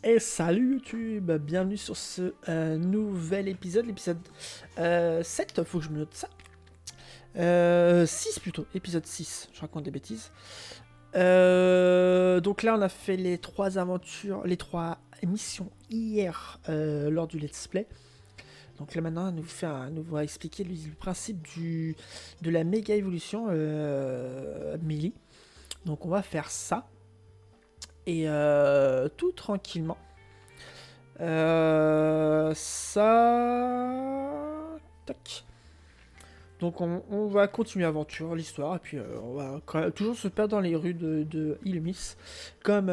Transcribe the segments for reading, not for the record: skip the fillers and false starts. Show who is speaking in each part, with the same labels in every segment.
Speaker 1: Et salut YouTube, bienvenue sur ce nouvel épisode, l'épisode 7, faut que je me note ça. 6 plutôt, épisode 6, je raconte des bêtises. Donc là on a fait les 3 aventures, les 3 missions hier lors du let's play. Donc là maintenant nous va expliquer le principe de la méga évolution Melee. Donc on va faire ça. Et tout tranquillement. Ça... Tac. Donc on va continuer l'aventure, l'histoire, et puis on va toujours se perdre dans les rues de Illumis, comme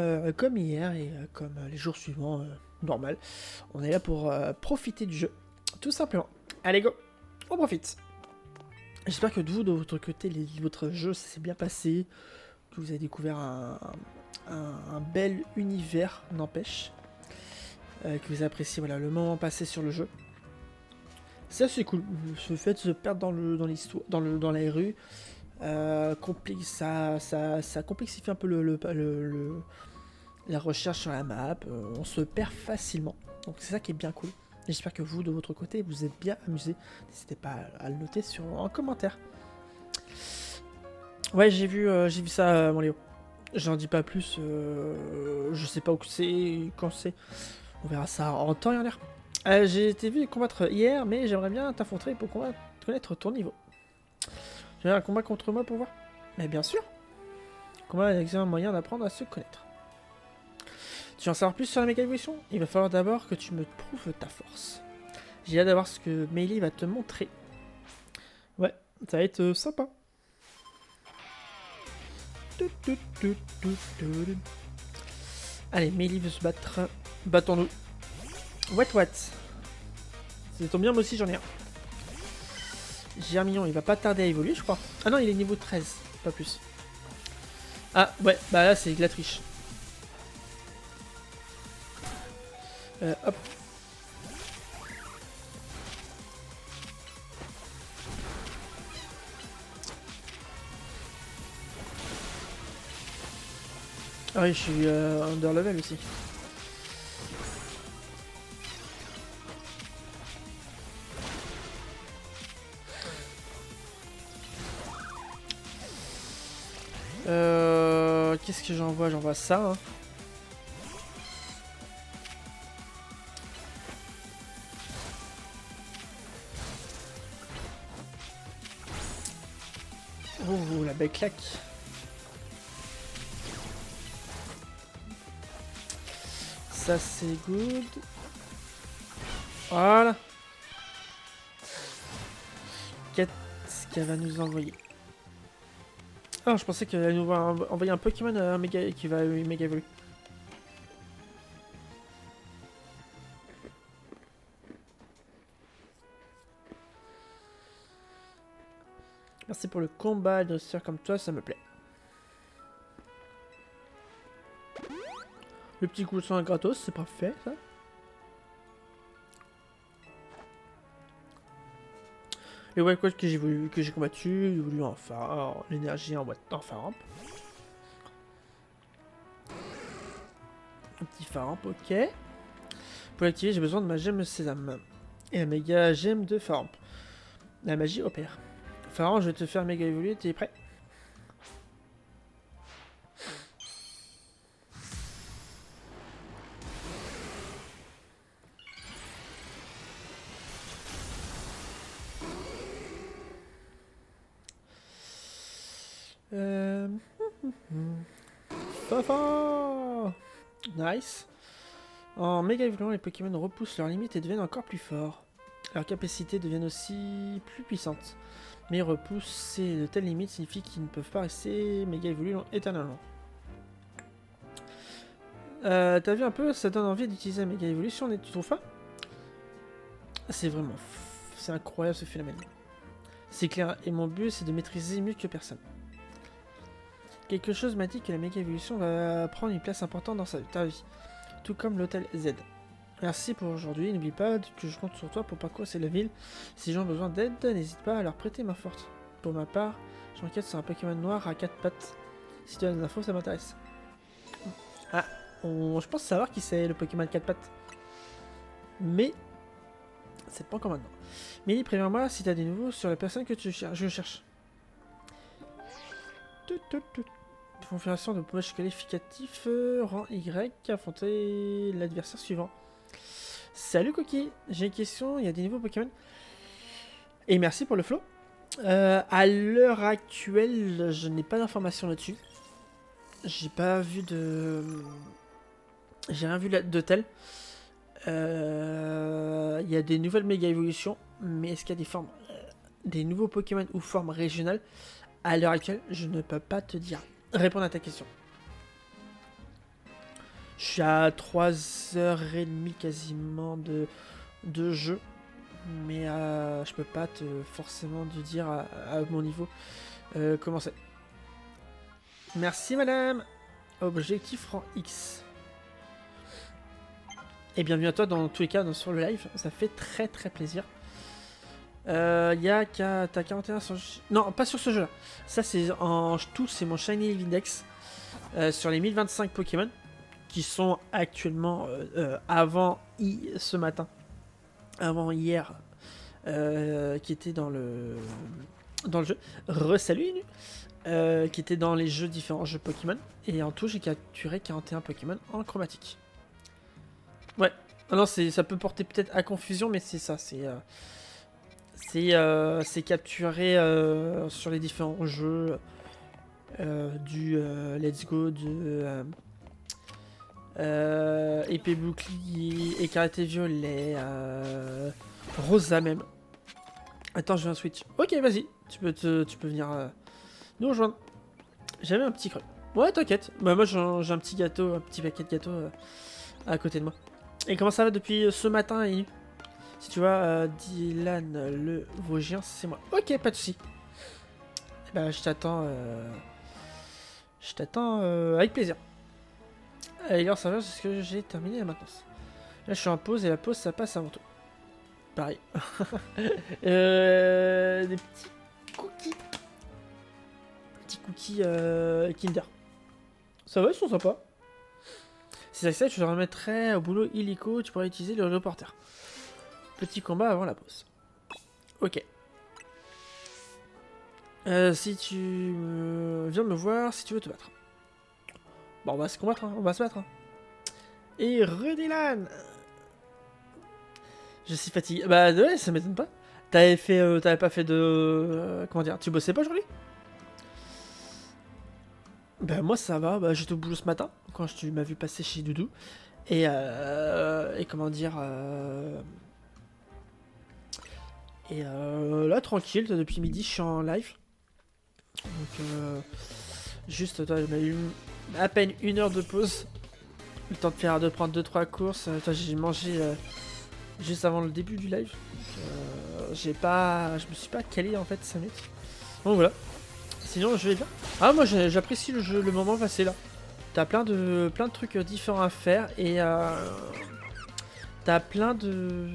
Speaker 1: hier et comme les jours suivants, normal. On est là pour profiter du jeu, tout simplement. Allez go, on profite. J'espère que vous, de votre côté, votre jeu s'est bien passé, que vous avez découvert un bel univers, n'empêche. Que vous appréciez voilà, le moment passé sur le jeu. Ça c'est cool, ce fait de se perdre dans l'histoire, dans les rues, ça complexifie un peu la recherche sur la map, on se perd facilement, donc c'est ça qui est bien cool. J'espère que vous, de votre côté, vous êtes bien amusés. N'hésitez pas à le noter en commentaire. Ouais, j'ai vu ça, mon Léo. J'en dis pas plus, je sais pas où c'est, quand c'est. On verra ça en temps et en l'air. J'ai été vu combattre hier, mais j'aimerais bien t'affronter pour connaître ton niveau. Tu veux un combat contre moi pour voir? Mais bien sûr. Combat est un excellent moyen d'apprendre à se connaître. Tu veux en savoir plus sur la méga évolution? Il va falloir d'abord que tu me prouves ta force. J'ai hâte d'avoir ce que Melee va te montrer. Ouais, ça va être sympa. Allez, Melee veut se battre. Battons-nous. What? Ça tombe bien, moi aussi j'en ai un. Germillon, il va pas tarder à évoluer, je crois. Ah non, il est niveau 13, pas plus. Ah, ouais, bah là, c'est de la triche. Hop. Ah oui, je suis under level aussi. Qu'est-ce que j'envoie? J'envoie ça. Hein. Oh, la belle claque. Ça, c'est good. Voilà. Qu'est-ce qu'elle va nous envoyer? Ah, je pensais qu'elle allait nous envoyer un Pokémon qui va méga évoluer. Merci pour le combat, de sœurs comme toi, ça me plaît. Le petit coup de sang gratos, c'est parfait, ça. Les Wild Quest que j'ai combattu, évoluent enfin, l'énergie en rampe. Un petit Faramp, ok. Pour l'activer, j'ai besoin de ma gemme sésame. Et un méga gemme de Faramp. La magie opère. Faramp, je vais te faire méga évoluer, t'es prêt? Euh... Fafa. Nice. En méga évoluant, les Pokémon repoussent leurs limites et deviennent encore plus forts. Leurs capacités deviennent aussi plus puissantes. Mais repousser de telles limites signifie qu'ils ne peuvent pas rester méga évolués éternellement. T'as vu un peu, ça donne envie d'utiliser la méga évolution, tu trouves pas? C'est vraiment... C'est incroyable ce phénomène. C'est clair, et mon but c'est de maîtriser mieux que personne. Quelque chose m'a dit que la méga évolution va prendre une place importante dans ta vie. Tout comme l'hôtel Z. Merci pour aujourd'hui, n'oublie pas que je compte sur toi pour parcourir la ville. Si les gens ont besoin d'aide, n'hésite pas à leur prêter main forte. Pour ma part, j'enquête sur un Pokémon noir à 4 pattes. Si tu as des infos, ça m'intéresse. Ah, Je pense savoir qui c'est le Pokémon 4 pattes. Mais c'est pas encore maintenant. Mais préviens-moi si t'as des nouveaux sur la personne que je cherche. Configuration de poche qualificatif, rang Y, affronter l'adversaire suivant. Salut Coquille, j'ai une question, il y a des nouveaux Pokémon. Et merci pour le flow. À l'heure actuelle, je n'ai pas d'informations là-dessus. J'ai pas vu de... J'ai rien vu de tel. Il y a des nouvelles méga évolutions, mais est-ce qu'il y a des formes, des nouveaux Pokémon ou formes régionales? À l'heure actuelle, je ne peux pas te dire. Répondre à ta question. Je suis à 3h30 quasiment de jeu, mais je peux pas te forcément te dire à mon niveau comment c'est. Merci madame. Objectif rang X. Et bienvenue à toi dans tous les cas sur le live, ça fait très très plaisir. T'as 41 sur... Non, pas sur ce jeu là. Ça c'est en tout, c'est mon Shiny Index sur les 1025 Pokémon qui sont actuellement avant ce matin, avant hier, qui était dans le jeu. Salut qui était dans les jeux différents jeux Pokémon. Et en tout j'ai capturé 41 Pokémon en chromatique. Ouais, non ça peut porter peut-être à confusion, mais c'est ça, c'est capturé sur les différents jeux du Let's Go, de épée bouclier, écarlate violet, rosa même. Attends, je vais un switch. Ok, vas-y, tu peux venir nous rejoindre. J'avais un petit creux. Ouais, t'inquiète. Bah moi j'ai un petit gâteau, un petit paquet de gâteaux à côté de moi. Et comment ça va depuis ce matin, Inu? Si tu vois, Dylan le Vosgien, c'est moi. Ok, pas de soucis. Bah, je t'attends. Avec plaisir. D'ailleurs, ça va, c'est ce que j'ai terminé la maintenance. Là, je suis en pause et la pause, ça passe avant tout. Pareil. Des petits cookies. Petits cookies Kinder. Ça va, ils sont sympas. Si ça, je le remettrai au boulot illico. Tu pourrais utiliser le reporter. Petit combat avant la pause. Ok. Si tu viens me voir, si tu veux te battre. Bon, on va se combattre, hein. On va se battre. Hein. Et Rudilan. Je suis fatigué. Bah ouais, ça m'étonne pas. T'avais pas fait de... comment dire, tu bossais pas aujourd'hui? Bah moi ça va, bah, j'étais au boulot ce matin, quand tu m'as vu passer chez Doudou. Et comment dire... là, tranquille, depuis midi, je suis en live. Donc, juste, toi, j'ai eu à peine 1 heure de pause. Le temps de prendre 2-3 courses. Toi, j'ai mangé juste avant le début du live. Donc, je me suis pas calé en fait 5 minutes. Donc voilà. Sinon, je vais bien. Ah, moi, j'apprécie le moment passé là. T'as plein de trucs différents à faire et t'as plein de...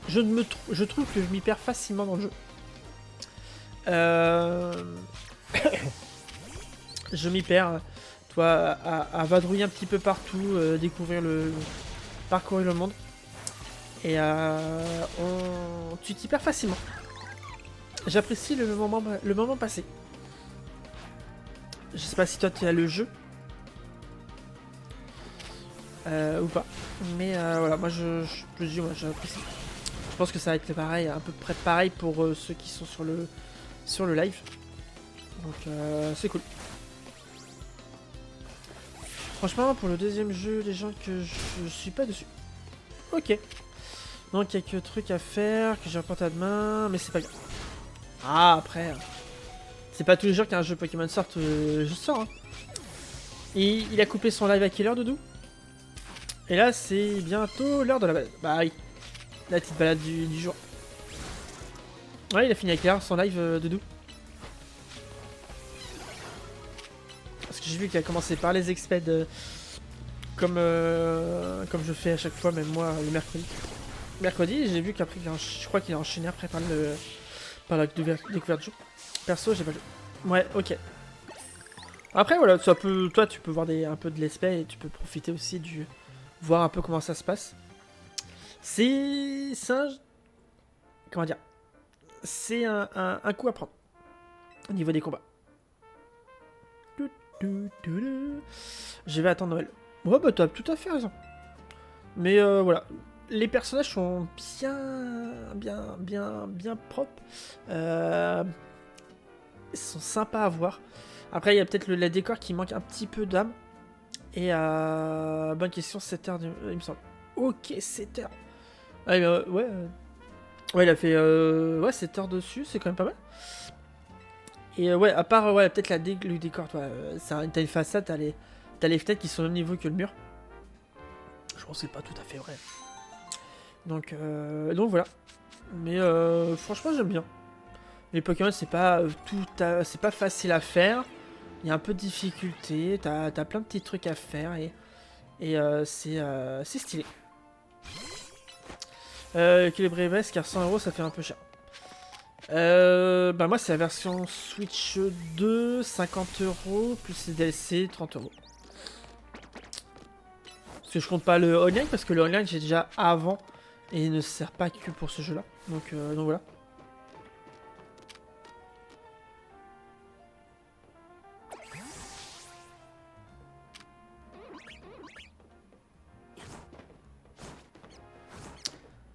Speaker 1: Je trouve que je m'y perds facilement dans le jeu. Je m'y perds, toi, à vadrouiller un petit peu partout, parcourir le monde. Et tu t'y perds facilement. J'apprécie le moment passé. Je sais pas si toi tu as le jeu. Ou pas. Mais voilà, moi j'apprécie. Je pense que ça va être pareil, à peu près pareil pour ceux qui sont sur le live. Donc c'est cool. Franchement, pour le deuxième jeu, les gens que je suis pas dessus. Ok. Donc quelques trucs à faire que j'ai reporté à demain, mais c'est pas grave. Ah, après, c'est pas tous les jours qu'un jeu Pokémon sorte, je sors. Hein. Et il a coupé son live à quelle heure, Doudou? Et là, c'est bientôt l'heure de la balade. Bah oui, la petite balade du jour. Ouais, il a fini à quelle heure son live, Doudou? Parce que j'ai vu qu'il a commencé par les expeds, comme je fais à chaque fois, même moi, le mercredi. Mercredi, j'ai vu qu'après, je crois qu'il a enchaîné après par la découverte du jour. Perso, j'ai pas joué. Ouais, ok. Après, voilà, ça peut, toi, tu peux voir un peu de l'aspect et tu peux profiter aussi du... voir un peu comment ça se passe. C'est un... Comment dire? C'est un coup à prendre au niveau des combats. Je vais attendre Noël. Ouais, bah t'as tout à fait raison. Mais voilà, les personnages sont bien propres. Ils sont sympas à voir. Après, il y a peut-être le décor qui manque un petit peu d'âme. Et bonne question, 7 heures, il me semble. Ok, 7 heures. Ah, ouais, ouais, il a fait ouais, 7 heures dessus, c'est quand même pas mal. Et ouais, à part ouais, peut-être le décor, toi, t'as une façade, t'as les fenêtres qui sont au même niveau que le mur. Je pense que c'est pas tout à fait vrai. Donc voilà. Mais franchement, j'aime bien. Les Pokémon, c'est pas c'est pas facile à faire. Il y a un peu de difficulté. T'as plein de petits trucs à faire et c'est stylé. Équilibré baisse car 100 € ça fait un peu cher. Bah moi c'est la version Switch 2, 50 € plus les DLC 30 €. Parce que je compte pas le online parce que le online j'ai déjà avant et il ne sert pas que pour ce jeu là. Donc voilà.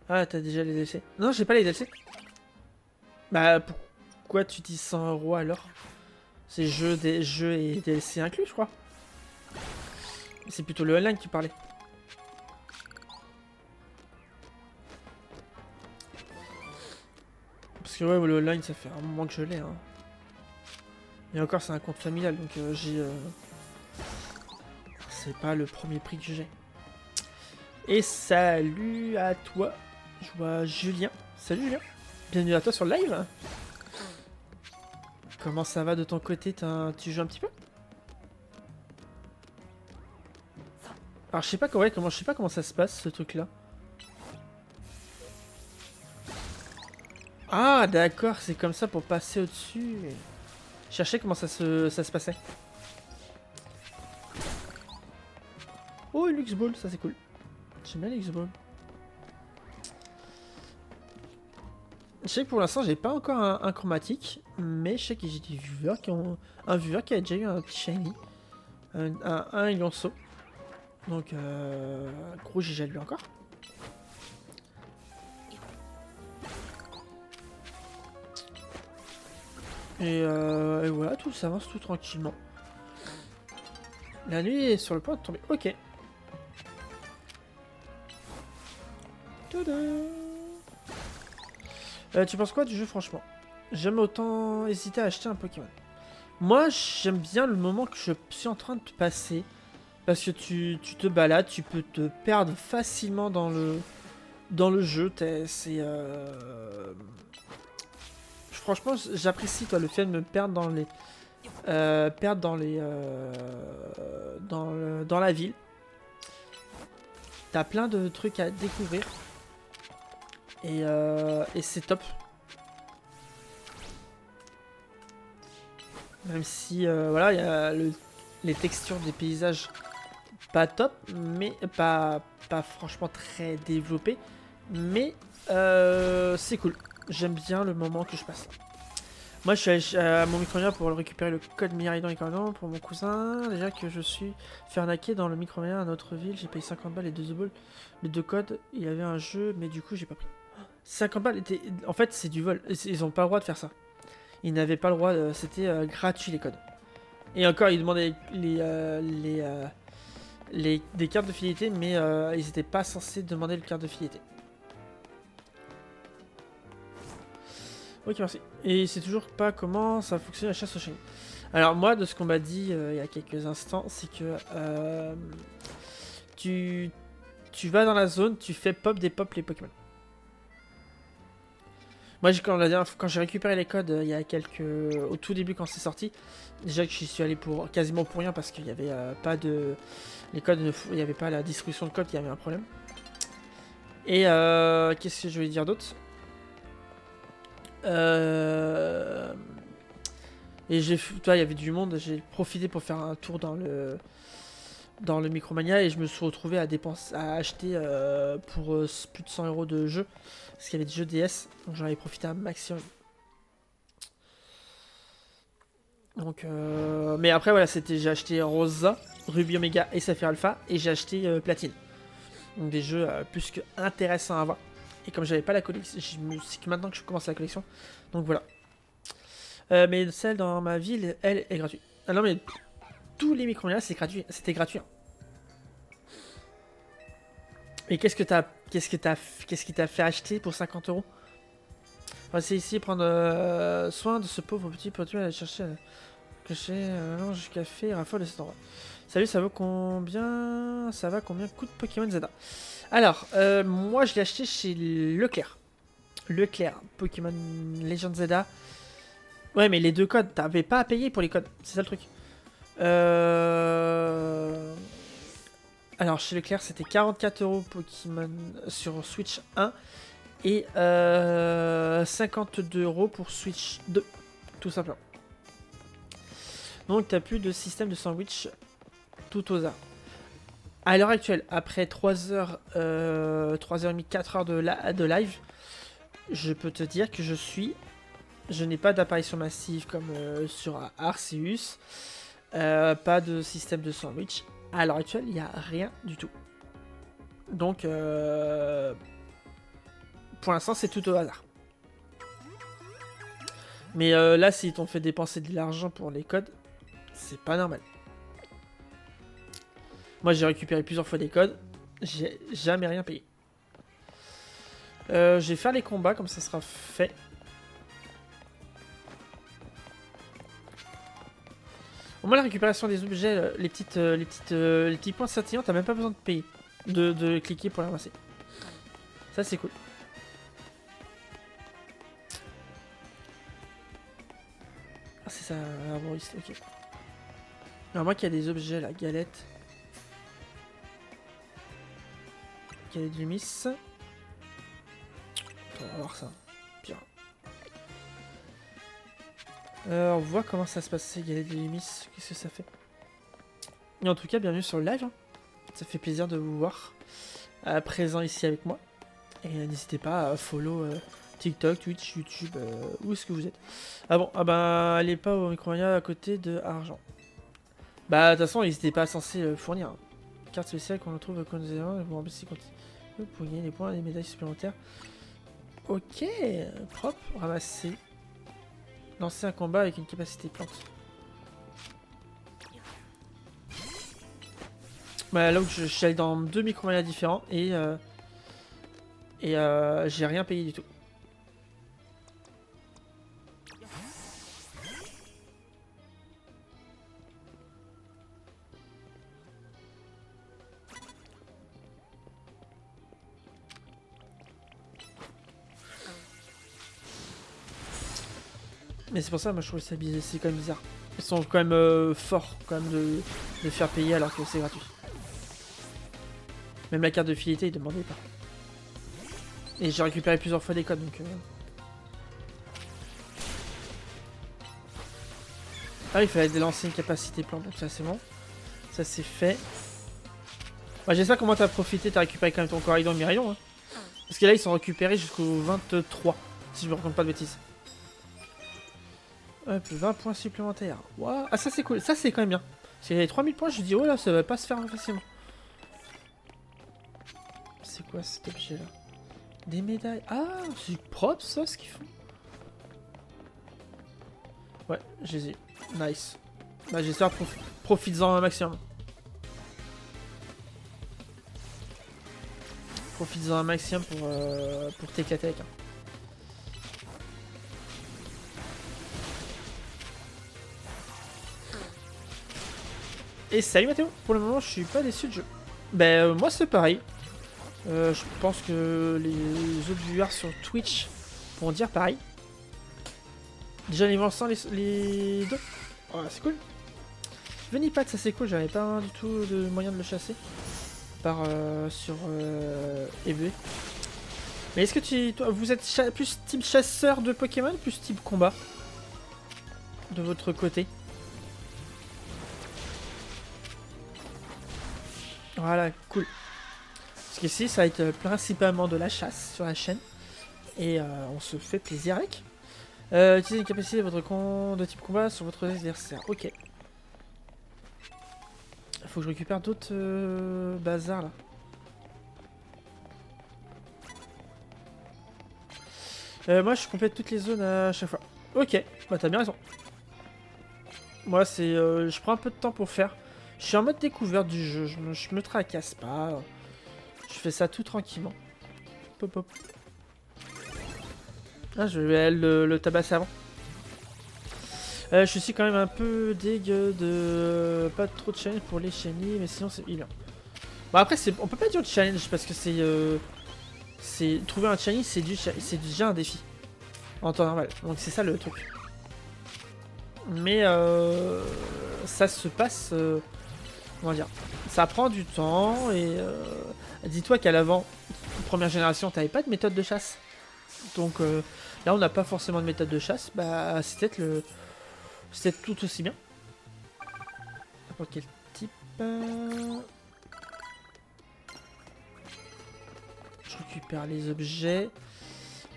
Speaker 1: Ah t'as déjà les DLC. Non j'ai pas les DLC. Bah pourquoi tu dis 100 € alors? C'est jeux et DLC inclus je crois. C'est plutôt le online qui parlait. Parce que ouais, le online ça fait un moment que je l'ai. Hein. Et encore c'est un compte familial donc c'est pas le premier prix que j'ai. Et salut à toi. Je vois Julien. Salut Julien. Bienvenue à toi sur le live. Comment ça va de ton côté? Tu joues un petit peu? Alors je sais pas je sais pas comment ça se passe ce truc là. Ah d'accord, c'est comme ça pour passer au-dessus. Je cherchais comment ça se passait. Oh une X-Ball, ça c'est cool. J'aime bien les X-Ball. Je sais que pour l'instant j'ai pas encore un chromatique, mais je sais que j'ai des viewers qui ont. Un viewer qui a déjà eu un petit shiny. Un Lionceau. Donc gros GG lui encore. Et voilà, tout s'avance tout tranquillement. La nuit est sur le point de tomber. Ok. Tu penses quoi du jeu franchement? J'aime autant hésiter à acheter un Pokémon. Moi j'aime bien le moment que je suis en train de passer. Parce que tu te balades, tu peux te perdre facilement dans le jeu. Franchement j'apprécie toi le fait de me perdre dans les. Perdre dans les. Dans la ville. T'as plein de trucs à découvrir. Et c'est top. Même si, voilà, il y a les textures des paysages pas top, mais pas franchement très développées. Mais c'est cool. J'aime bien le moment que je passe. Moi, je suis allé à mon micro pour récupérer le code Miraidon et Cordon pour mon cousin. Déjà que je suis fait arnaquer dans le micro à notre ville. J'ai payé 50 balles et 2 balles. Les deux codes, il y avait un jeu, mais du coup, j'ai pas pris. 50 balles était. En fait, c'est du vol. Ils ont pas le droit de faire ça. Ils n'avaient pas le droit. C'était gratuit les codes. Et encore, ils demandaient des cartes de fidélité, mais ils n'étaient pas censés demander le carte de fidélité. Ok, merci. Et c'est toujours pas comment ça fonctionne la chasse au shiny. Alors moi, de ce qu'on m'a dit il y a quelques instants, c'est que tu vas dans la zone, tu fais pop les Pokémon. Moi, quand j'ai récupéré les codes il y a au tout début quand c'est sorti, déjà que j'y suis allé quasiment pour rien parce qu'il n'y avait pas de les codes, il n'y avait pas la distribution de codes, il y avait un problème. Et qu'est-ce que je voulais dire d'autre Et toi, il y avait du monde, j'ai profité pour faire un tour dans le Micromania et je me suis retrouvé à acheter pour plus de 100 € de jeux. Parce qu'il y avait des jeux DS, donc j'en avais profité un maximum. Donc, mais après, voilà, j'ai acheté Rosa, Ruby Omega et Sapphire Alpha, et j'ai acheté Platine. Donc des jeux plus que intéressants à voir. Et comme j'avais pas la collection, c'est que maintenant que je commence la collection. Donc voilà. Mais celle dans ma ville, elle est gratuite. Ah non mais tous les Micromania c'est gratuit, c'était gratuit. Et qu'est-ce qui t'a fait acheter pour 50 €? On va essayer ici prendre soin de ce pauvre petit potu, aller chercher du café et raffole de cet endroit. Salut, ça vaut combien? Ça va combien coûte Pokémon Zelda? Alors, moi je l'ai acheté chez Leclerc. Leclerc, Pokémon Legend Zelda. Ouais, mais les deux codes, t'avais pas à payer pour les codes, c'est ça le truc. Alors, chez Leclerc, c'était 44 € Pokémon sur Switch 1 et 52 € pour Switch 2, tout simplement. Donc, t'as plus de système de sandwich tout aux arts. À l'heure actuelle, après 3h, 3h30, 4h de live, je peux te dire que je n'ai pas d'apparition massive comme sur Arceus, pas de système de sandwich. À l'heure actuelle, il n'y a rien du tout. Donc, pour l'instant, c'est tout au hasard. Mais là, s'ils t'ont fait dépenser de l'argent pour les codes, c'est pas normal. Moi, j'ai récupéré plusieurs fois des codes. J'ai jamais rien payé. Je vais faire les combats, comme ça sera fait. Au moins, la récupération des objets, les petits points scintillants, t'as même pas besoin de payer. De cliquer pour les ramasser. Ça, c'est cool. Ah, c'est ça, arboriste, ok. Alors, moi, qu'il y a des objets, la galette. Galette du Miss. On va voir ça. Bien. On voit comment ça se passe, ces galettes du Miss. Qu'est-ce que ça fait? Et en tout cas, bienvenue sur le live. Hein. Ça fait plaisir de vous voir présent ici avec moi. Et n'hésitez pas à follow TikTok, Twitch, YouTube, où est-ce que vous êtes? Ah bon, ah bah, allez pas au Micromania à côté de Argent. Bah, de toute façon, ils n'étaient pas censés fournir. Hein. Carte spéciale qu'on retrouve au Conzéron, vous remplissez pour gagner les points et les médailles supplémentaires. Ok, propre, ramasser. Lancer un combat avec une capacité plante. Bah, là où je suis allé dans 2 Micromania différents et j'ai rien payé du tout. Mais c'est pour ça, moi je trouve ça bizarre, c'est quand même bizarre. Ils sont quand même forts quand même de faire payer alors que c'est gratuit. Même la carte de fidélité, ils demandaient pas. Et j'ai récupéré plusieurs fois des codes donc. Ah, il fallait délancer une capacité plante, donc ça c'est bon. Ça c'est fait. Bah, j'espère comment t'as profité, t'as récupéré quand même ton Coraidon et Miraidon. Hein. Parce que là ils sont récupérés jusqu'au 23, si je me raconte pas de bêtises. Hop, 20 points supplémentaires. Wow. Ah, ça c'est cool, ça c'est quand même bien. C'est les 3000 points, je dis oh là, ça va pas se faire facilement. C'est quoi cet objet là? Des médailles. Ah, c'est propre ça ce qu'ils font. Ouais, je les ai. Nice. Bah, j'espère profites-en un maximum. Profites-en un maximum pour t'éclater avec. Hein. Et salut Mathéo, pour le moment je suis pas déçu du jeu. Ben moi c'est pareil. Je pense que les autres viewers sur Twitch vont dire pareil. Déjà les lancant les deux. Oh c'est cool. Venipat ça c'est cool, j'avais pas du tout de moyen de le chasser. Par sur EV. Mais est-ce que toi, vous êtes plus type chasseur de Pokémon, plus type combat? de votre côté. Voilà, cool. Parce qu'ici, ça va être principalement de la chasse sur la chaîne. Et on se fait plaisir avec. Utilisez une capacité de votre con de type combat sur votre adversaire. Ok. Faut que je récupère d'autres bazars là. Moi je complète toutes les zones à chaque fois. Ok, bah t'as bien raison. Moi c'est... je prends un peu de temps pour faire. Je suis en mode découverte du jeu, je me tracasse pas. Je fais ça tout tranquillement. Pop hop. Ah, je vais le tabasser avant. Je suis quand même un peu dégueu de... Pas trop de challenge pour les shiny, mais sinon c'est bien. Bon après, on peut pas dire de challenge parce que c'est... Trouver un shiny, c'est déjà un défi. En temps normal. Donc c'est ça le truc. Mais ça se passe... comment dire? Ça prend du temps et... dis-toi qu'à l'avant, première génération, t'avais pas de méthode de chasse. Donc là, on n'a pas forcément de méthode de chasse. Bah, c'est peut-être tout aussi bien. N'importe quel type. Je récupère les objets.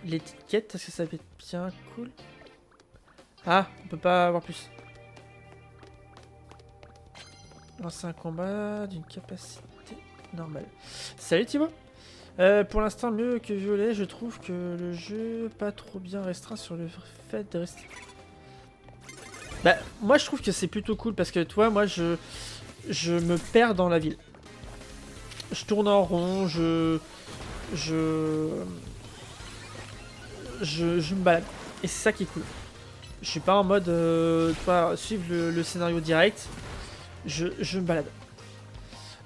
Speaker 1: L'étiquette, est-ce que ça va être bien cool? Ah, on peut pas avoir plus. Lancer un combat d'une capacité normale. Salut Thibaut. Pour l'instant, mieux que Violet, je trouve que le jeu pas trop bien restreint sur le fait de rester. Bah, moi je trouve que c'est plutôt cool parce que toi, moi je me perds dans la ville. Je tourne en rond, je me balade. Et c'est ça qui est cool. Je suis pas en mode suivre le scénario direct. Je me balade.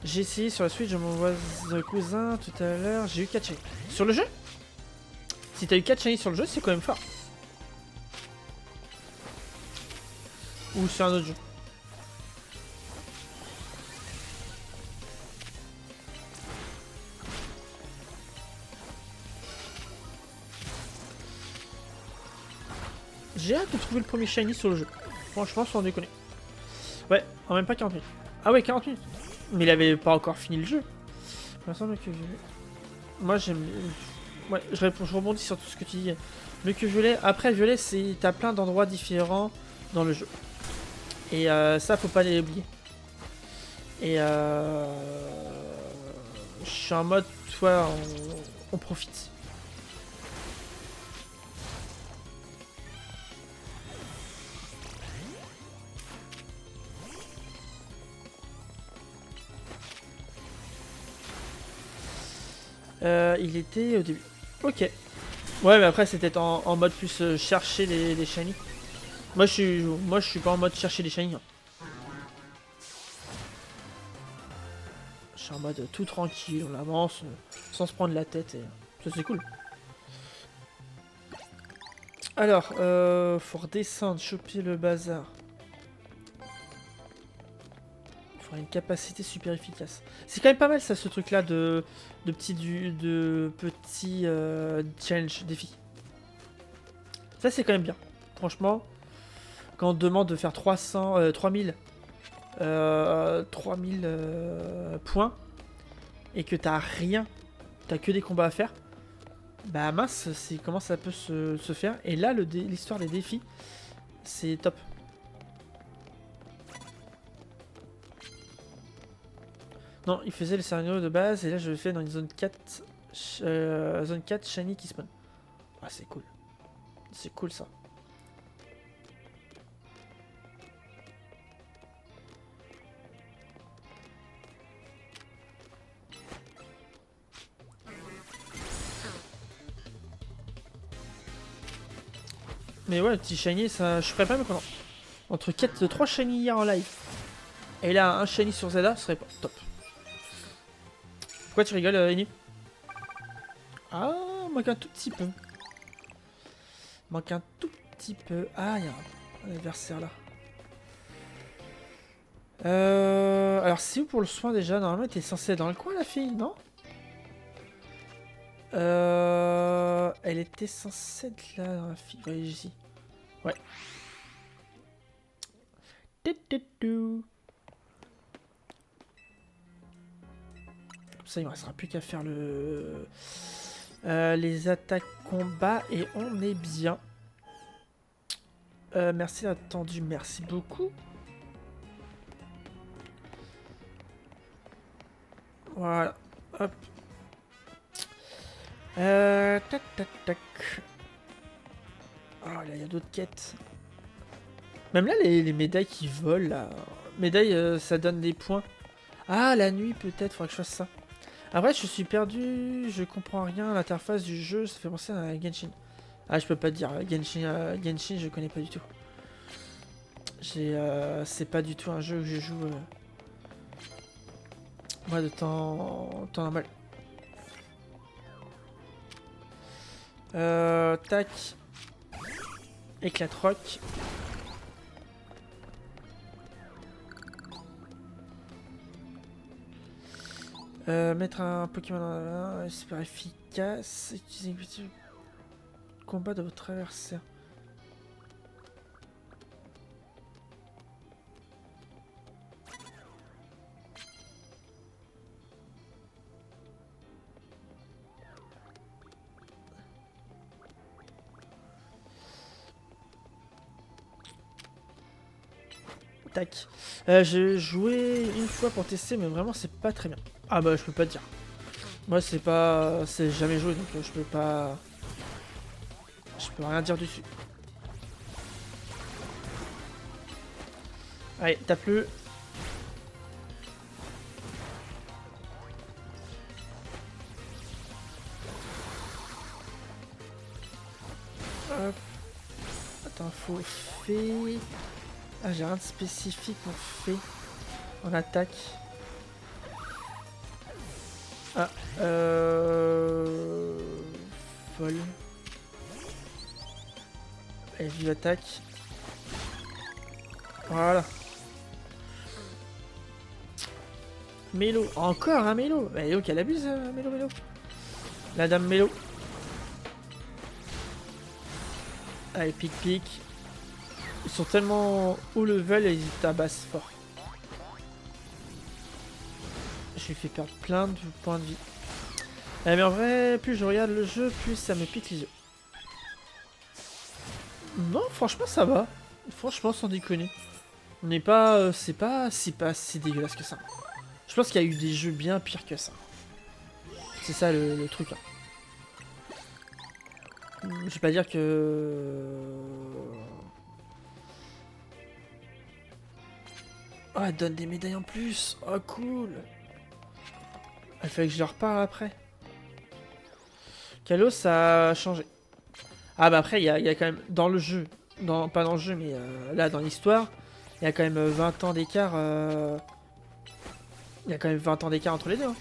Speaker 1: J'ai essayé sur la Switch de mon cousin tout à l'heure. J'ai eu 4 shiny. Sur le jeu? Si t'as eu 4 shiny sur le jeu, c'est quand même fort. Ou sur un autre jeu. J'ai hâte de trouver le premier shiny sur le jeu. Franchement, sans déconner. Ouais, en même pas 40 minutes. Ah ouais, 40 minutes. Mais il avait pas encore fini le jeu. Moi j'aime... Ouais, je rebondis sur tout ce que tu dis. Mieux que Violet. Après, Violet, t'as plein d'endroits différents dans le jeu. Et ça, faut pas les oublier. Et je suis en mode, toi, on profite. Il était au début. Ok. Ouais, mais après, c'était en mode plus chercher les shiny. Moi, je suis pas en mode chercher les shiny. Hein. Je suis en mode tout tranquille, on avance, sans se prendre la tête. Et ça, c'est cool. Alors, faut redescendre, choper le bazar. Il faudrait une capacité super efficace. C'est quand même pas mal ça, ce truc-là de petits challenge, défis. Ça, c'est quand même bien. Franchement, quand on te demande de faire 3000 points et que t'as rien, t'as que des combats à faire, bah mince, c'est comment ça peut se faire. Et là, l'histoire des défis, c'est top. Non, il faisait le scénario de base et là je le fais dans une zone 4, zone 4 shiny qui spawn. Ah, c'est cool. C'est cool ça. Mais ouais, petit shiny, ça, je ferais pas mécontent. Entre 3 shiny hier en live et là un shiny sur Zelda, ce serait pas top. Pourquoi tu rigoles, Eni? Ah, manque un tout petit peu. Manque un tout petit peu. Ah, il y a un adversaire là. Alors c'est où pour le soin déjà? Normalement, elle était censée être dans le coin, la fille, non? Elle était censée être là, dans la fille. Ouais, ici. Ouais. Comme ça, il ne me restera plus qu'à faire les attaques combat et on est bien. Merci attendu, merci beaucoup. Voilà, hop. Tac, tac, tac. Oh là, il y a d'autres quêtes. Même là, les médailles qui volent, là. Médailles, ça donne des points. Ah, la nuit, peut-être, faudrait que je fasse ça. Après, je suis perdu, je comprends rien. L'interface du jeu, ça fait penser à Genshin. Ah, je peux pas te dire. Genshin, je connais pas du tout. C'est pas du tout un jeu que je joue. Moi, de temps normal. Tac. Éclat rock. Mettre un Pokémon dans la main, super efficace. Utiliser le combat de votre adversaire. Tac. J'ai joué une fois pour tester, mais vraiment c'est pas très bien. Ah bah je peux pas te dire. Moi c'est pas, c'est jamais joué donc je peux pas, je peux rien dire dessus. Allez, tape-le. Hop. Attends, faut fait. Ah, j'ai rien de spécifique pour fait en attaque. Ah, vol. Allez, vive attaque. Voilà. Mélo. Encore un Mélo. Mélo qu'elle abuse, Mélo. La dame Mélo. Allez, pic. Ils sont tellement haut level et ils tabassent fort. Je lui fais perdre plein de points de vie. Mais en vrai, plus je regarde le jeu, plus ça me pique les yeux. Non, franchement, ça va. Franchement, sans déconner. On n'est pas... c'est pas si dégueulasse que ça. Je pense qu'il y a eu des jeux bien pires que ça. C'est ça le truc. Hein. Je vais pas dire que... Oh, elle donne des médailles en plus. Oh, cool. Il fallait que je leur reparle après. Kalos, ça a changé. Ah bah après, il y a quand même... Dans le jeu, pas dans le jeu, mais là, dans l'histoire, il y a quand même 20 ans d'écart. Il y a quand même 20 ans d'écart entre les deux. Hein.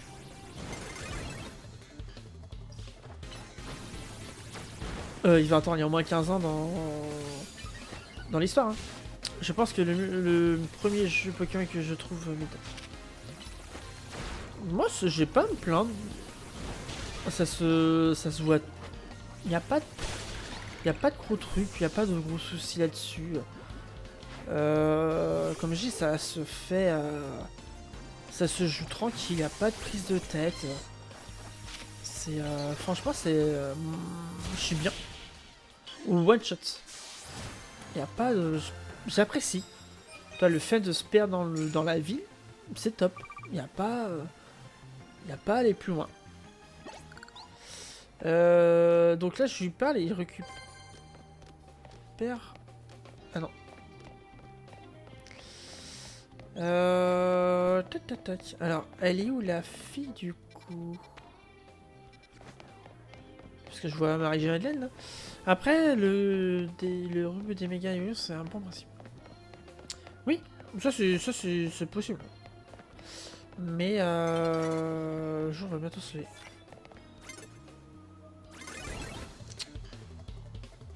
Speaker 1: Il y a 20 ans, il y a au moins 15 ans dans l'histoire. Hein. Je pense que le premier jeu Pokémon que je trouve moi, j'ai pas à me plaindre. Ça se voit. Il n'y a pas de gros trucs, il n'y a pas de gros soucis là-dessus. Comme je dis, ça se fait. Ça se joue tranquille, il n'y a pas de prise de tête. C'est. Franchement, c'est. Je suis bien. Ou one shot. Il n'y a pas de. J'apprécie. Le fait de se perdre dans la ville, c'est top. Il n'y a pas. Il n'y a pas à aller plus loin. Donc là, je lui parle et il récupère. Ah non. Tac. Alors, elle est où la fille du coup? Parce que je vois Marie-Madeleine là. Après, le rubis des méga Yoyo, c'est un bon principe. Oui, ça c'est possible. Mais le jour va bientôt se lever.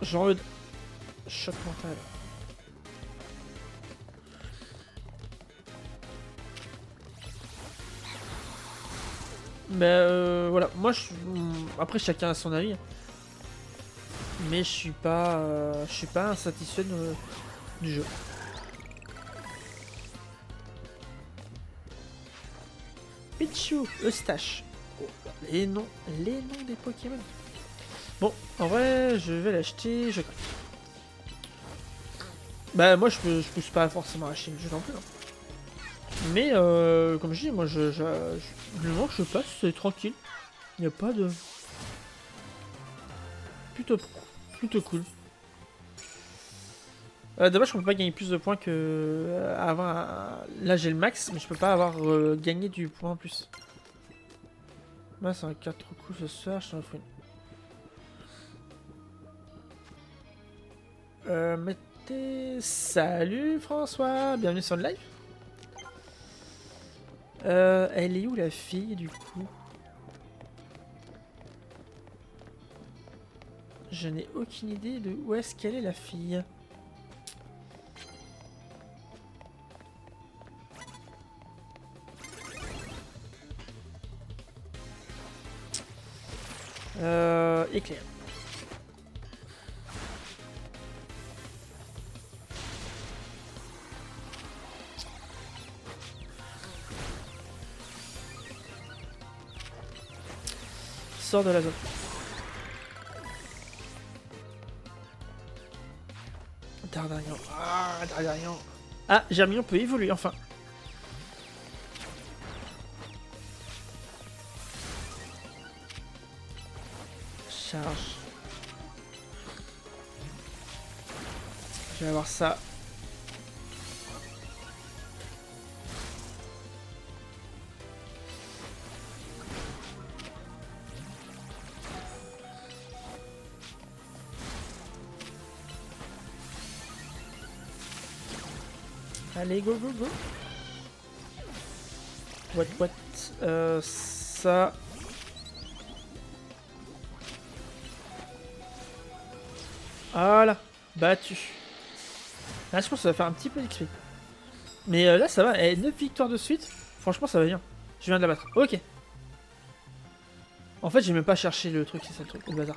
Speaker 1: Genre le choc mental. Mais voilà, moi après chacun a son avis. Mais je suis pas insatisfait du jeu. Pichu, Eustache. Oh, les noms des Pokémon. Bon, en vrai, je vais l'acheter. Je... Bah, moi, je pousse pas forcément à acheter le jeu non plus. Hein. Mais, comme je dis, moi, le moment que je passe, c'est tranquille. Il n'y a pas de... Plutôt cool. Dommage qu'on peut pas gagner plus de points que avant. Là j'ai le max, mais je peux pas avoir gagné du point en plus. Là c'est un 4 coups ce soir, je t'en offre une. Mettez... Salut François, bienvenue sur le live. Elle est où la fille du coup? Je n'ai aucune idée de où est-ce qu'elle est la fille. Éclair. Sors de la zone. Dardarian. Ah, Dardarian. Ah, Germillon peut évoluer enfin. Charge. Je vais avoir ça. Allez, go, go, go. What. Ça... Voilà. Battu. Là, je pense que ça va faire un petit peu d'XP. Mais là, ça va. 9 victoires de suite. Franchement, ça va bien. Je viens de la battre. Ok. En fait, j'ai même pas cherché le truc. C'est ça le truc. Le bazar.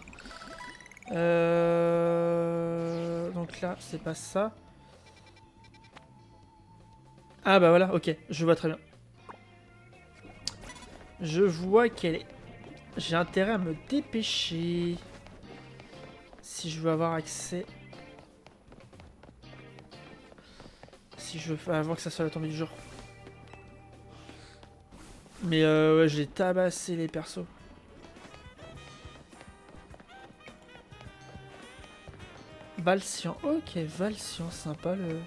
Speaker 1: Donc là, c'est pas ça. Ah bah voilà, ok. Je vois très bien. Je vois qu'elle est... J'ai intérêt à me dépêcher. Si je veux avoir accès... Si je veux avant que ça soit la tombée du jour. Mais ouais, j'ai tabassé les persos. Valcian, ok, Valcian, sympa le...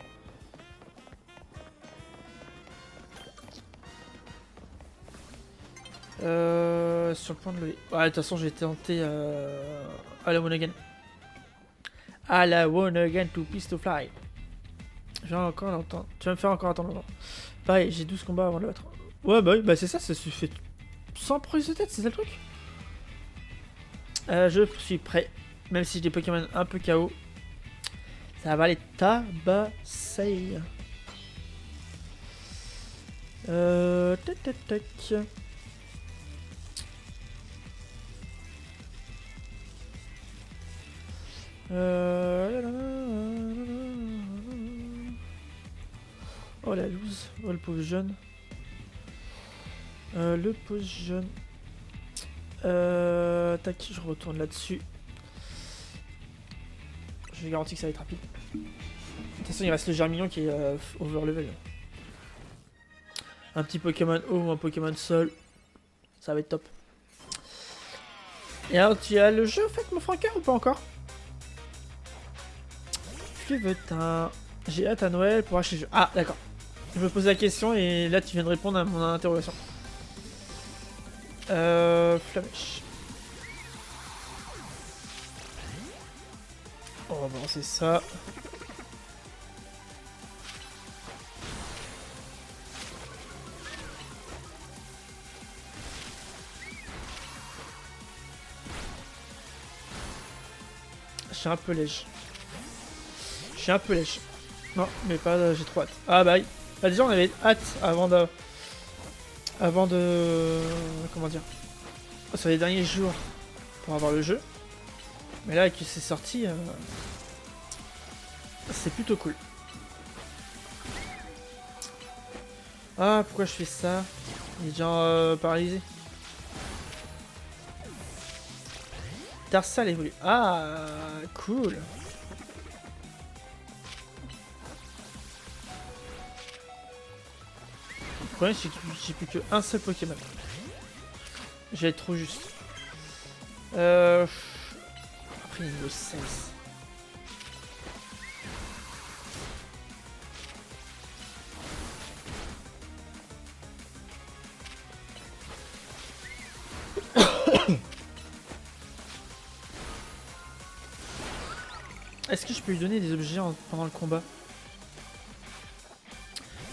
Speaker 1: sur le point de lever. Ouais, de toute façon, j'ai tenté à la one again. À la one again to peace to fly. Je vais encore l'entendre. Tu vas me faire encore attendre longtemps. Pareil, j'ai 12 combats avant de le battre. Ouais, bah oui, bah c'est ça, ça se fait sans prise de tête, c'est ça le truc. Je suis prêt. Même si j'ai des Pokémon un peu KO. Ça va les tabasser. Tac. Oh la loose. Oh le pauvre jeune. Le pauvre jeune. Tac, je retourne là-dessus. Je vais garantir que ça va être rapide. De toute façon, il reste le Germillon qui est over level. Un petit Pokémon eau ou un Pokémon sol. Ça va être top. Et alors, tu as le jeu, en fait, mon Francker, ou pas encore? Fluvetin. J'ai hâte à Noël pour acheter le jeu. Ah, d'accord. Je me pose la question et là, tu viens de répondre à mon interrogation. Flamèche. Oh, bon, c'est ça. Je suis un peu léger. Non, mais pas, j'ai trop hâte. Ah bah oui. Bah déjà, on avait hâte avant de... Comment dire? Sur les derniers jours pour avoir le jeu. Mais là, que c'est sorti, c'est plutôt cool. Ah, pourquoi je fais ça? Il est déjà paralysé. Tarsal évolue. Ah, cool. Le problème, c'est que j'ai plus qu'un seul Pokémon. J'ai être trop juste. Après, niveau 16. Est-ce que je peux lui donner des objets pendant le combat?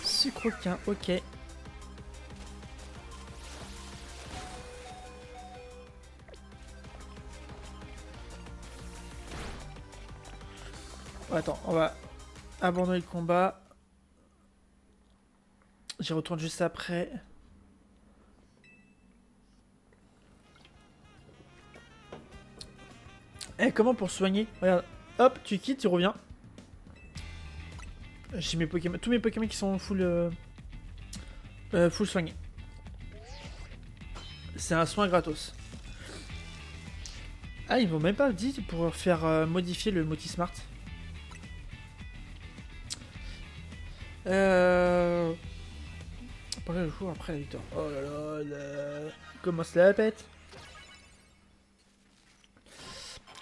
Speaker 1: Sucrequin, ok. Attends, on va abandonner le combat. J'y retourne juste après. Eh, comment pour soigner? Regarde, hop, tu quittes, tu reviens. J'ai mes Pokémon, tous mes Pokémon qui sont full soignés. C'est un soin gratos. Ah, ils vont même pas dit pour faire modifier le Motismart. Après le jour, après la victoire. Oh là là, comment ça la pète.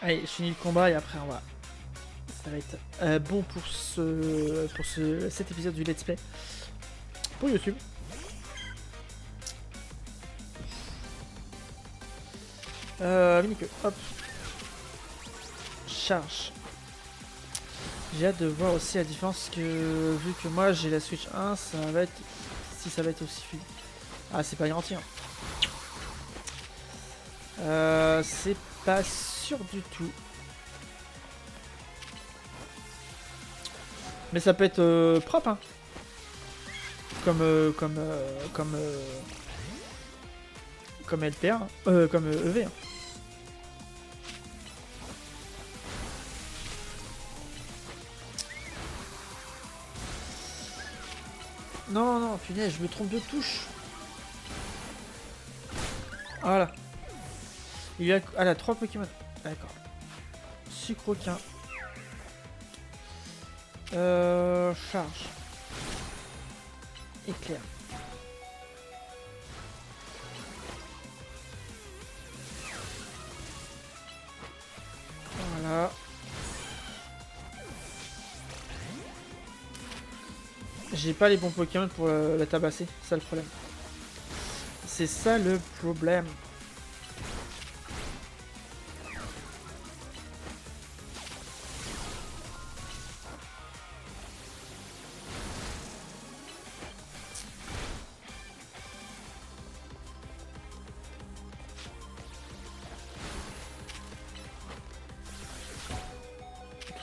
Speaker 1: Allez, je finis le combat et après on va. Ça va être bon pour cet épisode du Let's Play pour YouTube. Mini-queue, hop. Charge. J'ai hâte de voir aussi la différence que vu que moi j'ai la Switch 1, ça va être si ça va être aussi fluide. Ah, c'est pas garanti. Hein. C'est pas sûr du tout. Mais ça peut être propre, hein. Comme LPR, comme EV. Hein. Non, non, punaise, je me trompe de touche. Voilà. Il y a... Ah, là, 3 Pokémon. D'accord. Sucrequin. Charge. Éclair. Voilà. J'ai pas les bons Pokémon pour la tabasser, c'est ça le problème. C'est ça le problème.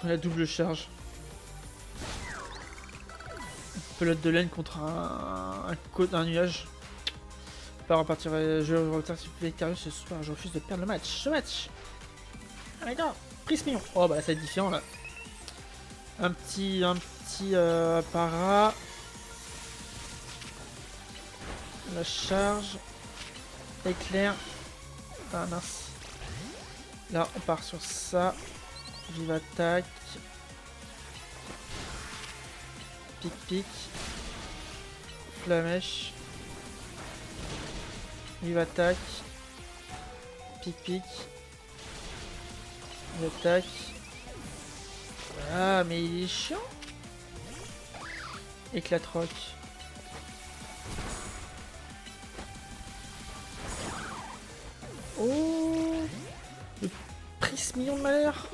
Speaker 1: La double charge. Pelote de laine contre un nuage. Pas repartir. Je repartir victorieux ce soir. Je refuse de perdre le match. Ce match. Ah d'accord. Prise mignon. Oh bah là ça va être différent là. Un petit para. La charge. Éclair. Ah mince. Là on part sur ça. Vive attaque. Pic pic. Flamèche. Vive attaque. Pic pic. Vive attaque. Ah mais il est chiant. Éclate rock. Oh, le prise million de malheur.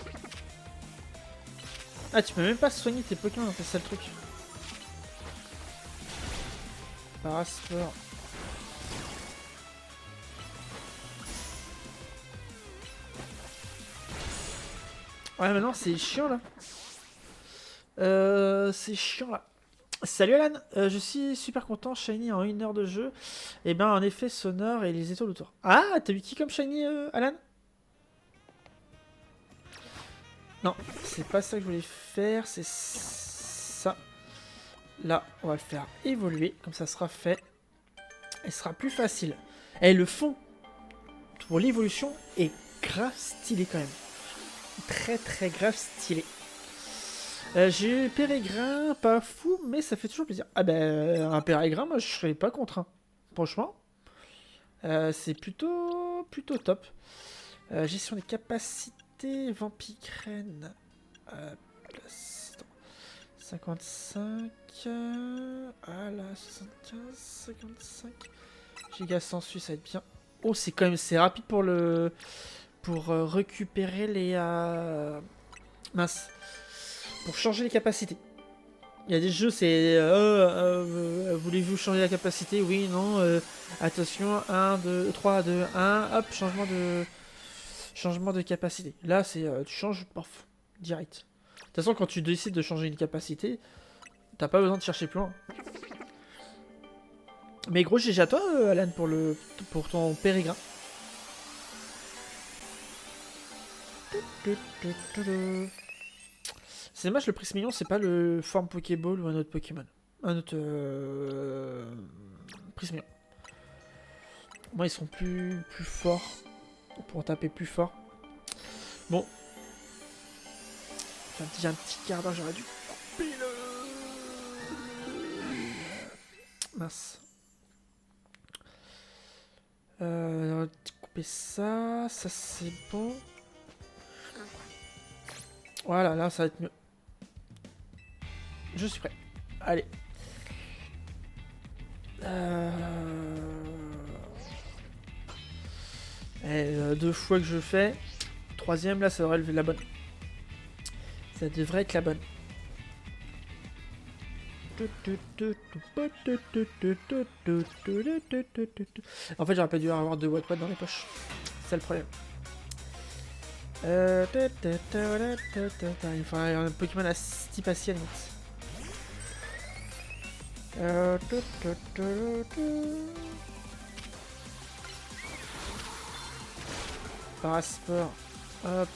Speaker 1: Ah, tu peux même pas soigner tes Pokémon, c'est ça le truc. Parasport. Ouais, maintenant c'est chiant là. C'est chiant là. Salut Alan, je suis super content, Shiny en 1 heure de jeu. Et ben un effet sonore et les étoiles autour. Ah, t'as vu qui comme Shiny, Alan? Non, c'est pas ça que je voulais faire, c'est ça. Là, on va le faire évoluer, comme ça sera fait. elle sera plus facile. Et le fond pour l'évolution est grave stylé quand même. Très très grave stylé. J'ai eu Pérégrin, pas fou, mais ça fait toujours plaisir. Ah ben, un Pérégrin, moi je serais pas contre. Hein. Franchement, c'est plutôt top. Gestion des capacités, Vampicrène. Place. 55. Ah là, 75, 55. Giga sensu, ça va être bien. Oh, c'est rapide pour le. Pour récupérer les. Mince. Pour changer les capacités. Il y a des jeux, c'est... voulez-vous changer la capacité? Oui, non. Attention, 1, 2, 3, 2, 1. Hop, changement de capacité. Là, c'est... tu changes, paf, direct. De toute façon, quand tu décides de changer une capacité, t'as pas besoin de chercher plus loin. Mais gros GG à toi, Alan, pour ton Pérégrin. C'est dommage, le Prismillon, c'est pas le forme Pokéball ou un autre Pokémon. Un autre Prismillon. Moi, ils sont plus forts. Pour taper plus fort. Bon. J'ai un petit quart d'heure, j'aurais dû couper le... Mince. Couper ça. Ça, c'est bon. Voilà, là, ça va être mieux. Je suis prêt. Allez. Deux fois que je fais. Troisième, là, ça devrait être la bonne. Ça devrait être la bonne. En fait, j'aurais pas dû avoir deux Watt dans les poches. C'est le problème. Il faudrait un Pokémon à type acier à la limite. Parasport. Hop.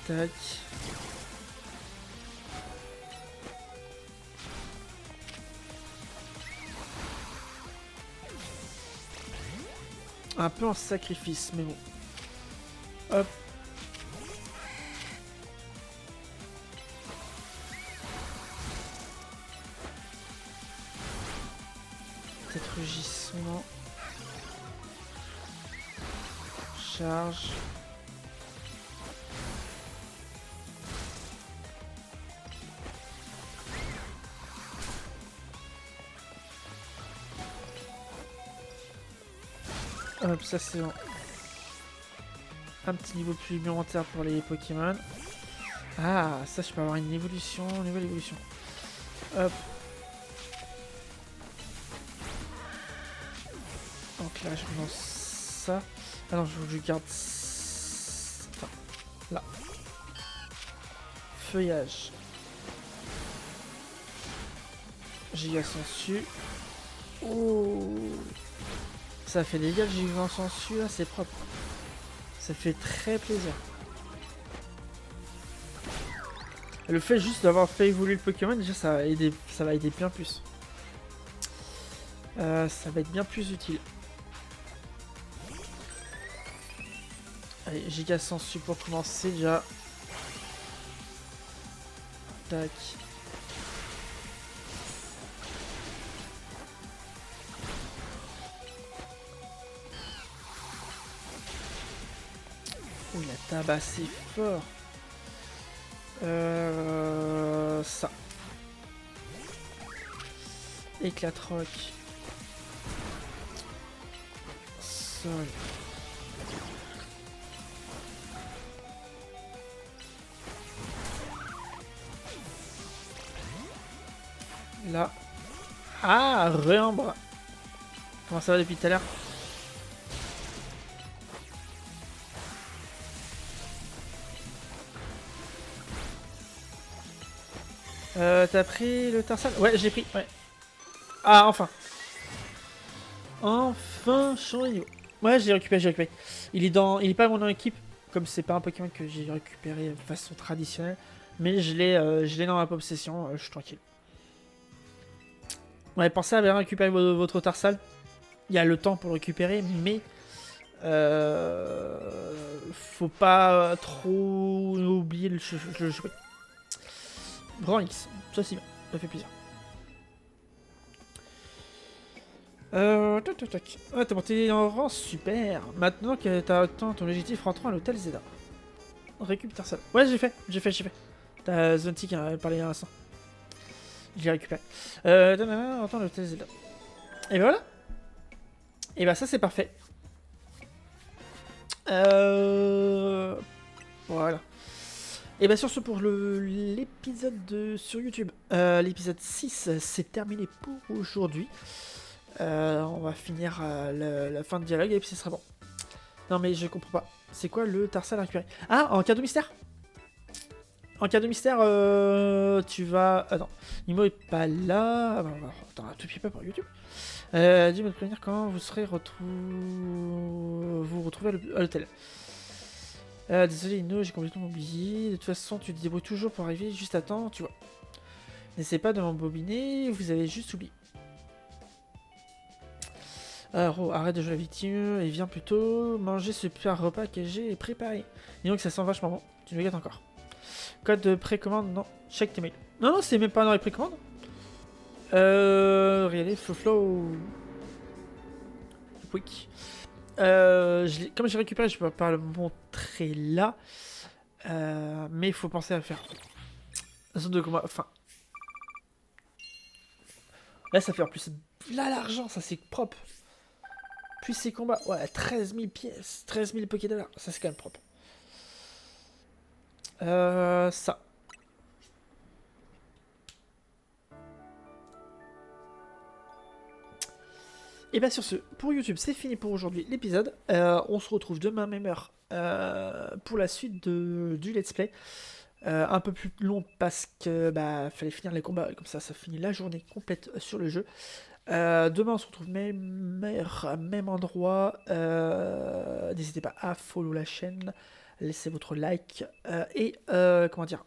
Speaker 1: Tac. Un peu en sacrifice, mais bon. Hop. Peut-être rugissement. Charge. Hop, ça c'est bon. Un petit niveau supplémentaire pour les Pokémon. Ah, ça je peux avoir une évolution, nouvelle évolution. Hop. Donc là je lance ça. Ah non, je garde... Attends, là. Feuillage. Giga sensu. Oh. Ça fait des gars le giga sensu là, c'est propre. Ça fait très plaisir. Le fait juste d'avoir fait évoluer le Pokémon, déjà ça va aider bien plus. Ça va être bien plus utile. Allez, giga sensu pour commencer déjà. Tac. Oh, il a tabassé fort. Ça. Éclate-roc. Sol. Là. Ah, réambre. Comment ça va depuis tout à l'heure? T'as pris le Tarsal? Ouais, j'ai pris, ouais. Ah, enfin. Enfin, changer de niveau. Ouais, j'ai récupéré, j'ai récupéré. Il est pas dans mon équipe, comme c'est pas un Pokémon que j'ai récupéré de façon traditionnelle. Mais je l'ai dans ma possession, je suis tranquille. Ouais, pensez à bien récupérer votre Tarsal. Il y a le temps pour le récupérer, mais faut pas trop oublier le jouer. Grand X, ça c'est bien, ça fait plaisir. Tac, tac, tac. Ah, t'as monté en rang, super. Maintenant que t'as atteint ton objectif, rentrons à l'hôtel Zeda. Récupère ça. Ouais, j'ai fait. T'as Zonti qui en a parlé à l'instant. J'ai récupéré. Rentrons à l'hôtel Zeda. Et ben voilà. Et ben ça c'est parfait. Voilà. Et bien sur ce pour l'épisode sur YouTube, l'épisode 6, c'est terminé pour aujourd'hui. On va finir la fin de dialogue et puis ce sera bon. Non mais je comprends pas. C'est quoi le Tarsal à récupérer? Ah, en cadeau mystère. En cadeau mystère, tu vas... Attends, Nimo est pas là. Ah, bah, attends, un tout petit peu pour YouTube. Dis-moi de prévenir quand vous serez vous retrouvez à l'hôtel. Désolé Ino, j'ai complètement oublié. De toute façon, tu te débrouilles toujours pour arriver juste à temps, tu vois. N'essayez pas de m'embobiner, vous avez juste oublié. Alors, arrête de jouer la victime et viens plutôt manger ce super repas que j'ai préparé. Dis donc ça sent vachement bon, tu me gâtes encore. Code de précommande, non. Check tes mails. Non, non, c'est même pas dans les précommandes. Regardez, Flow. Quick. Comme j'ai récupéré, je peux pas le montrer là. Mais il faut penser à faire. Zone de combat, enfin. Là, ça fait en plus. Là, l'argent, ça c'est propre. Puis ces combats, ouais, 13 000 pièces, 13 000 Pokédollars, ça c'est quand même propre. Ça. Et bien sur ce, pour YouTube, c'est fini pour aujourd'hui l'épisode. On se retrouve demain même heure pour la suite du let's play. Un peu plus long parce que fallait finir les combats, comme ça finit la journée complète sur le jeu. Demain on se retrouve même heure, même endroit. N'hésitez pas à follow la chaîne, laissez votre like et comment dire,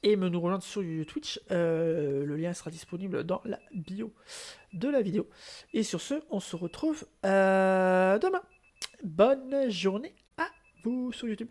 Speaker 1: et me nous rejoindre sur Twitch. Le lien sera disponible dans la bio de la vidéo. Et sur ce, on se retrouve demain. Bonne journée à vous sur YouTube.